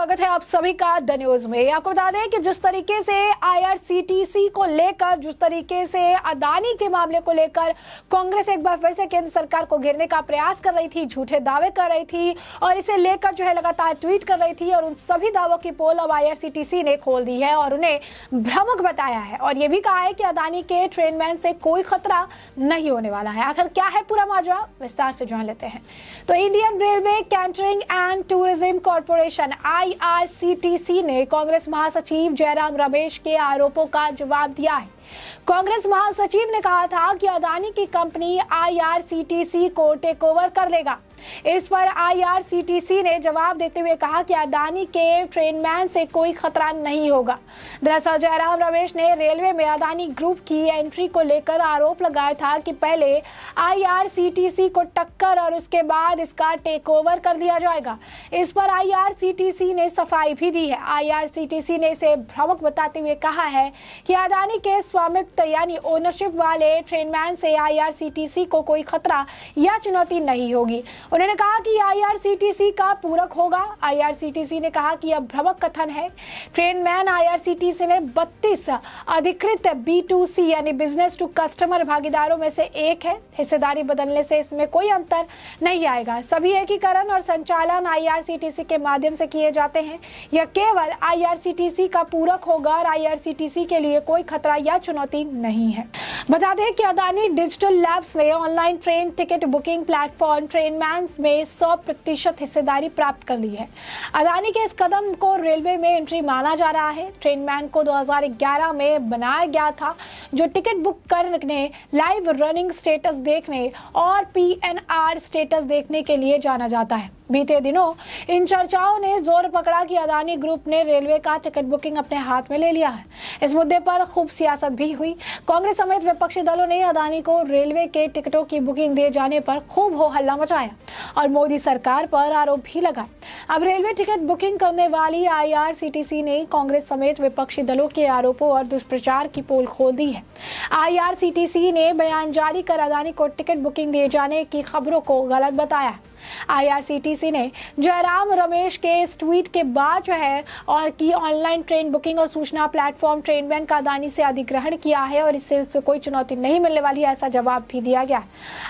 स्वागत है आप सभी का द न्यूज में। आपको बता दें कि जिस तरीके से आईआरसीटीसी को लेकर, जिस तरीके से अदानी के मामले को लेकर कांग्रेस एक बार फिर से केंद्र सरकार को घेरने का प्रयास कर रही थी, झूठे दावे कर रही थी और इसे लेकर जो है लगातार ट्वीट कर रही थी और उन सभी दावों की पोल अब आईआरसीटीसी ने खोल दी है और उन्हें भ्रामक बताया है और ये भी कहा है कि अदानी के ट्रेनमैन से कोई खतरा नहीं होने वाला है। आखिर क्या है पूरा माजरा, विस्तार से जान लेते हैं। तो Indian railway catering and tourism corporation IRCTC ने कांग्रेस महासचिव जयराम रमेश के आरोपों का जवाब दिया है। कांग्रेस महासचिव ने कहा था कि अदानी की कंपनी आईआरसीटीसी को टेक ओवर कर लेगा। इस पर आईआरसीटीसी ने जवाब देते हुए कहा कि अदानी के ट्रेनमैन से कोई खतरा नहीं होगा। दरअसल जयराम रमेश ने रेलवे में अदानी ग्रुप की एंट्री को लेकर आरोप लगाया था कि पहले आईआरसीटीसी को टक्कर और उसके बाद इसका टेक ओवर कर लिया जाएगा। इस पर आईआरसीटीसी ने सफाई भी दी है। आईआरसीटीसी ने इसे भ्रामक बताते हुए कहा है कि अदानी के स्वामित्व यानी ओनरशिप वाले ट्रेनमैन से आईआरसीटीसी को कोई खतरा या चुनौती नहीं होगी। उन्होंने कहा कि आईआरसीटीसी का पूरक होगा। आईआरसीटीसी ने कहा कि यह भ्रामक कथन है। ट्रेनमैन आईआरसीटीसी ने 32 अधिकृत B2C यानी बिजनेस टू कस्टमर भागीदारों में से एक है। हिस्सेदारी बदलने से इसमें कोई अंतर नहीं आएगा। सभी एकीकरण और संचालन आईआरसीटीसी के माध्यम से किए जाते हैं। यह केवल आईआरसीटीसी का पूरक होगा और आईआरसीटीसी के लिए कोई खतरा या चुनौती नहीं है। बता दें कि अदानी डिजिटल लैब्स ने online train ticket booking platform Trainman में 100% हिस्सेदारी प्राप्त कर ली है। अदानी के इस कदम को रेलवे में एंट्री माना जा रहा है। ट्रेनमैन को 2011 में बनाया गया था, जो टिकट बुक करने, लाइव रनिंग स्टेटस देखने और PNR स्टेटस देखने के लिए जाना जाता है। बीते दिनों इन चर्चाओं ने जोर पकड़ा कि अदानी ग्रुप ने रेलवे का टिकट बुकिंग अपने हाथ में ले लिया है। इस मुद्दे पर खूब सियासत भी हुई। कांग्रेस समेत विपक्षी दलों ने अदानी को रेलवे के टिकटों की बुकिंग दिए जाने पर खूब हो हल्ला मचाया और मोदी सरकार पर आरोप भी लगा। अब रेलवे टिकट बुकिंग करने वाली आईआरसीटीसी ने कांग्रेस समेत विपक्षी दलों के आरोपों और दुष्प्रचार की पोल खोल दी है। आईआरसीटीसी ने बयान जारी कर अदानी को टिकट बुकिंग दिए जाने की खबरों को गलत बताया है। आईआरसीटीसी ने जयराम रमेश के इस ट्वीट के बाद जो है और की ऑनलाइन ट्रेन बुकिंग और सूचना प्लेटफॉर्म ट्रेनमैन का अदानी से अधिग्रहण किया है और इससे कोई चुनौती नहीं मिलने वाली, ऐसा जवाब भी दिया गया।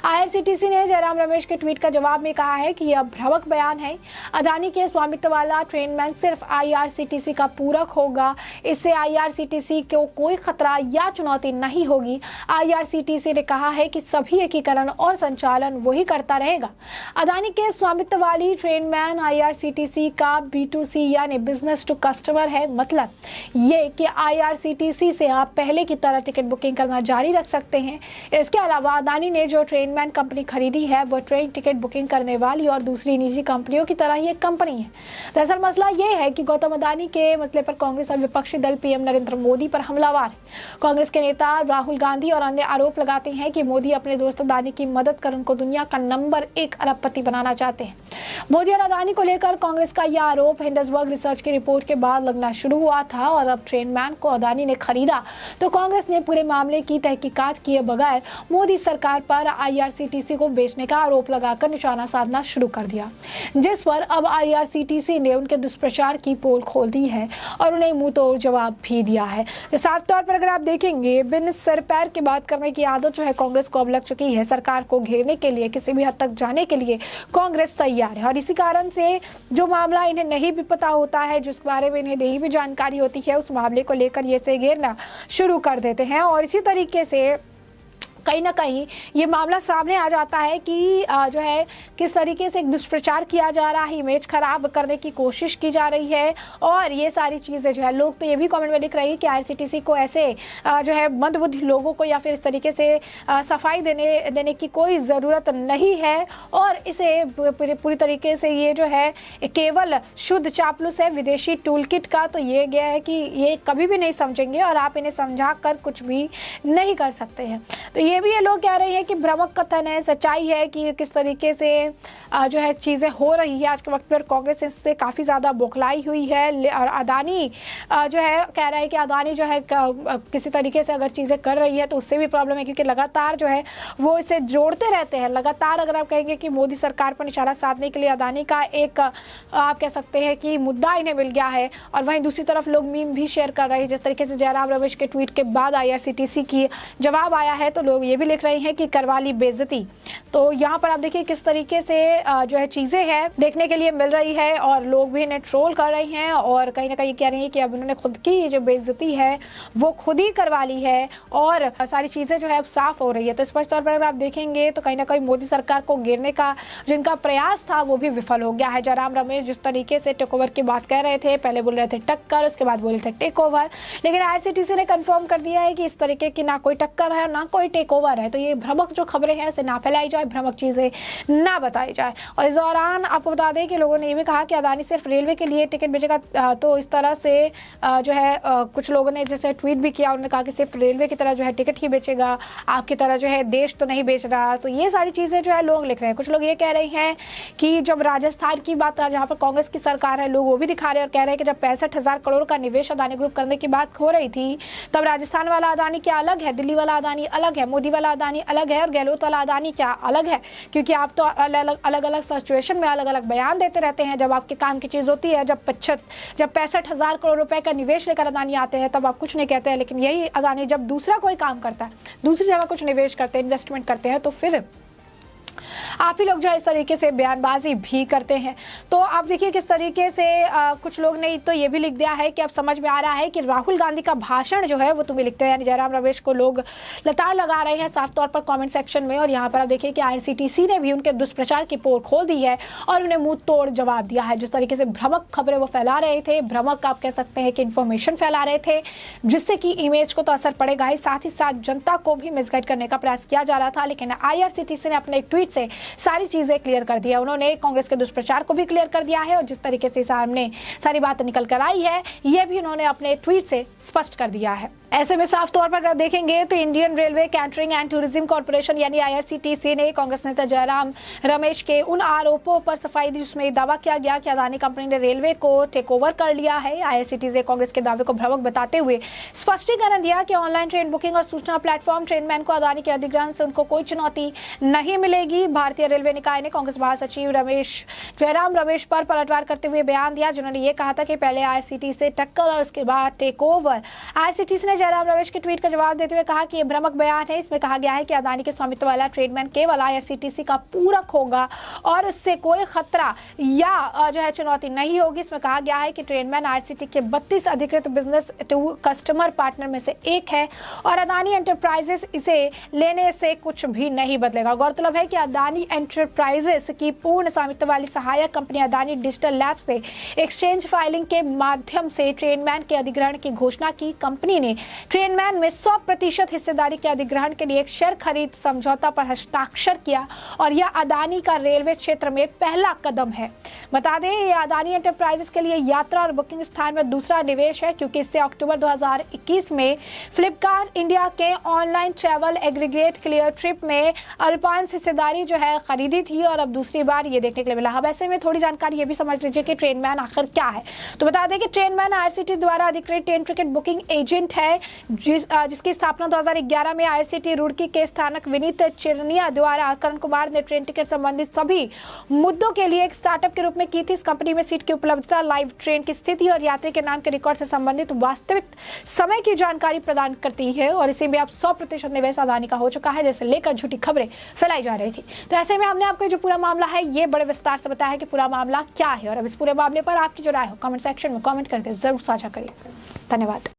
आईआरसीटीसी ने जयराम रमेश के ट्वीट का जवाब में कहा है कि यह भ्रामक बयान है। अदानी के स्वामित्व वाला ट्रेनमैन सिर्फ आईआरसीटीसी का पूरक होगा। इससे आईआरसीटीसी को कोई खतरा या चुनौती नहीं होगी। आईआरसीटीसी ने कहा है कि सभी एकीकरण और संचालन वही करता रहेगा। अदानी के स्वामित्व वाली ट्रेनमैन आईआरसीटीसी का B2C यानी बिजनेस टू कस्टमर है। मतलब ये कि आईआरसीटीसी से आप पहले की तरह टिकट बुकिंग करना जारी रख सकते हैं। इसके अलावा अदानी ने जो ट्रेनमैन कंपनी खरीदी है वो ट्रेन टिकट बुकिंग करने वाली और दूसरी निजी कंपनियों की तरह ये कंपनी है। दरअसल मसला ये है कि गौतम अदानी के मसले पर कांग्रेस और विपक्षी दल PM नरेंद्र मोदी पर हमलावर है। कांग्रेस के नेता राहुल गांधी और अन्य आरोप लगाते हैं कि मोदी अपने दोस्त अदानी की मदद कर उनको दुनिया का नंबर 1 अरबपति बनाना चाहते हैं। मोदी और अदानी को लेकर कांग्रेस का यह आरोप हिंडसबर्ग रिसर्च की रिपोर्ट के बाद लगना शुरू हुआ था और अब ट्रेनमैन को अदानी ने खरीदा तो कांग्रेस ने पूरे मामले की तहकीकात किए बगैर मोदी सरकार पर आईआरसीटीसी को बेचने का आरोप लगाकर निशाना साधना शुरू कर दिया, जिस पर अब आईआरसीटीसी ने उनके दुष्प्रचार की पोल खोल दी है और उन्हें मुंह तोड़ जवाब भी दिया है। तो साफ तौर पर अगर आप देखेंगे, बिन सर पैर की बात करने की आदत जो है कांग्रेस को अब लग चुकी है। सरकार को घेरने के लिए, किसी भी हद तक जाने के लिए कांग्रेस तैयार है और इसी कारण से जो मामला इन्हें नहीं भी पता होता है, जिस बारे में इन्हें नहीं भी जानकारी होती है, उस मामले को लेकर ये से घेरना शुरू कर देते हैं और इसी तरीके से कहीं ना कहीं ये मामला सामने आ जाता है कि जो है किस तरीके से एक दुष्प्रचार किया जा रहा है, इमेज खराब करने की कोशिश की जा रही है और ये सारी चीज़ें जो है लोग तो ये भी कमेंट में लिख रहे हैं कि आईआरसीटीसी को ऐसे जो है मंदबुद्धि लोगों को या फिर इस तरीके से सफाई देने की कोई ज़रूरत नहीं है और इसे पूरी तरीके से ये जो है केवल शुद्ध चापलूस है विदेशी टूल किट का। तो ये गया है कि ये कभी भी नहीं समझेंगे और आप इन्हें समझा कर कुछ भी नहीं कर सकते हैं। तो ये भी ये लोग कह रहे हैं कि भ्रामक कथन है, सच्चाई है कि किस तरीके से जो है चीज़ें हो रही है आज के वक्त पर। कांग्रेस इससे काफ़ी ज़्यादा बौखलाई हुई है और अदानी जो है कह रहा है कि अदानी जो है किसी तरीके से अगर चीज़ें कर रही है तो उससे भी प्रॉब्लम है, क्योंकि लगातार जो है वो इसे जोड़ते रहते हैं। लगातार अगर आप कहेंगे कि मोदी सरकार पर निशाना साधने के लिए अदानी का एक आप कह सकते हैं कि मुद्दा इन्हें मिल गया है। और वहीं दूसरी तरफ लोग मीम भी शेयर कर रहे हैं, जिस तरीके से जयराम रमेश के ट्वीट के बाद IRCTC की जवाब आया है तो लोग ये भी लिख रहे हैं कि करवा ली बेइज्जती। तो यहाँ पर आप देखिए किस तरीके से जो है चीज़ें हैं देखने के लिए मिल रही है और लोग भी इन्हें ट्रोल कर रहे हैं और कहीं ना कहीं कह रहे हैं कि अब उन्होंने खुद की जो बेइज्जती है वो खुद ही करवा ली है और सारी चीज़ें जो है अब साफ हो रही है। तो स्पष्ट तौर पर अगर आप देखेंगे तो कहीं ना कहीं मोदी सरकार को गिरने का जिनका प्रयास था वो भी विफल हो गया है। जयराम रमेश जिस तरीके से टेक ओवर की बात कह रहे थे, पहले बोल रहे थे टक्कर, उसके बाद बोले थे टेक ओवर, लेकिन IRCTC ने कंफर्म कर दिया है कि इस तरीके की ना कोई टक्कर है ना कोई टेक ओवर है। तो ये भ्रामक जो खबरें हैं उसे ना फैलाई जाए, भ्रामक चीज़ें ना बताई जाए। और इस दौरान आपको बता दें कि लोगों ने ये भी कहा कि अदानी सिर्फ रेलवे के लिए टिकट बेचेगा। तो इस तरह से जो है कुछ लोगों ने जैसे ट्वीट भी किया, उन्होंने कहा कि सिर्फ रेलवे की तरह जो है टिकट ही बेचेगा, आपकी तरह जो है देश तो नहीं बेच रहा। तो ये सारी चीज़ें जो है लोग लिख रहे हैं। कुछ लोग ये कह रहे हैं कि जब राजस्थान की बात जहाँ पर कांग्रेस की सरकार है, लोग वो भी दिखा रहे हैं और कह रहे हैं कि जब 65,000 करोड़ का निवेश अदानी ग्रुप करने की बात हो रही थी तब राजस्थान वाला अदानी क्या अलग है, दिल्ली वाला अदानी अलग है, मोदी वाला अदानी अलग है और गहलोत वाला अदानी क्या अलग है। क्योंकि आप तो अलग अलग सिचुएशन में अलग अलग बयान देते रहते हैं। जब आपके काम की चीज़ होती है, जब 65,000 करोड़ रुपए का निवेश लेकर अदानी आते हैं तब आप कुछ नहीं कहते हैं, लेकिन यही अदानी जब दूसरा कोई काम करता है, दूसरी जगह कुछ निवेश करते हैं, इन्वेस्टमेंट करते हैं, तो फिर आप ही लोग जो है इस तरीके से बयानबाजी भी करते हैं। तो आप देखिए किस तरीके से कुछ लोग ने तो ये भी लिख दिया है कि अब समझ में आ रहा है कि राहुल गांधी का भाषण जो है वो तुम्हें लिखते हैं, यानी जयराम रमेश को लोग लताड़ लगा रहे हैं साफ तौर पर कमेंट सेक्शन में। और यहाँ पर आप देखिए कि IRCTC ने भी उनके दुष्प्रचार की पोल खोल दी है और उन्हें मुंह तोड़ जवाब दिया है। जिस तरीके से भ्रामक खबरें वो फैला रहे थे, भ्रामक आप कह सकते हैं कि इन्फॉर्मेशन फैला रहे थे, जिससे कि इमेज को तो असर पड़ेगा ही, साथ ही साथ जनता को भी मिसगाइड करने का प्रयास किया जा रहा था। लेकिन IRCTC ने अपने एक ट्वीट से सारी चीजें क्लियर कर दिया। उन्होंने कांग्रेस के दुष्प्रचार को भी क्लियर कर दिया है और जिस तरीके से सामने सारी बात निकल कर आई है ये भी उन्होंने अपने ट्वीट से स्पष्ट कर दिया है। ऐसे में साफ तौर पर अगर देखेंगे तो Indian railway catering and tourism corporation यानी IRCTC ने कांग्रेस नेता जयराम रमेश के उन आरोपों पर सफाई दी जिसमें दावा किया गया कि अदानी कंपनी ने रेलवे को टेक ओवर कर लिया है। IRCTC ने कांग्रेस के दावे को भ्रामक बताते हुए स्पष्टीकरण दिया कि ऑनलाइन ट्रेन बुकिंग और सूचना प्लेटफॉर्म ट्रेनमैन को अदानी के अधिग्रहण से उनको कोई चुनौती नहीं मिलेगी। भारतीय रेलवे निकाय ने कांग्रेस महासचिव जयराम रमेश पर पलटवार करते हुए बयान दिया, जिन्होंने ये कहा था कि पहले IRCTC से टक्कर और उसके बाद टेक ओवर। IRCTC ने जयराम रमेश के ट्वीट का जवाब देते हुए कहा कि यह भ्रामक बयान है। इसमें कहा गया है कि अदानी के स्वामित्व वाला ट्रेडमैन केवल IRCTC का पूरक होगा और इससे कोई खतरा या जो है चुनौती नहीं होगी। इसमें कहा गया है कि ट्रेडमैन IRCTC के 32 अधिकृत बिजनेस टू कस्टमर पार्टनर में से एक है और अदानी एंटरप्राइजेस इसे लेने से कुछ भी नहीं बदलेगा। गौरतलब है कि अदानी एंटरप्राइजेस की पूर्ण स्वामित्व वाली सहायक कंपनी अदानी डिजिटल लैब्स से एक्सचेंज फाइलिंग के माध्यम से ट्रेडमैन के अधिग्रहण की घोषणा की। कंपनी ने ट्रेडमैन में 100% हिस्सेदारी के अधिग्रहण के लिए एक शेयर खरीद समझौता पर हस्ताक्षर किया और यह अदानी का रेलवे क्षेत्र में पहला कदम है। बता दें यह अदानी एंटरप्राइजेस के लिए यात्रा और बुकिंग स्थान में दूसरा निवेश है, क्योंकि इससे अक्टूबर 2021 में फ्लिपकार्ट इंडिया के online travel aggregate clear trip में अल्पांश हिस्सेदारी जो है खरीदी थी और अब दूसरी बार ये देखने के लिए मिला। अब ऐसे में थोड़ी जानकारी ये भी समझ लीजिए कि ट्रेनमैन आखिर क्या है। तो बता दें कि ट्रेनमैन IRCTC द्वारा अधिकृत ट्रेन टिकट बुकिंग एजेंट है जिसकी स्थापना 2011 में IRCTC रुड़की के स्थानक विनीत चिरनिया द्वारा करण कुमार ने ट्रेन टिकट संबंधित सभी मुद्दों के लिए एक स्टार्टअप के रूप में की थी। इस कंपनी में सीट की उपलब्धता, लाइव ट्रेन की स्थिति और यात्री के नाम के रिकॉर्ड से संबंधित वास्तविक समय की जानकारी प्रदान करती है और इसी में अब 100% निवेश अदानी का हो चुका है, जैसे लेकर झूठी खबरें फैलाई जा रही थी। तो ऐसे में हमने आपको जो पूरा मामला है ये बड़े विस्तार से बताया है कि पूरा मामला क्या है और अब इस पूरे मामले पर आपकी जो राय हो कमेंट सेक्शन में कमेंट करके जरूर साझा करिए। धन्यवाद।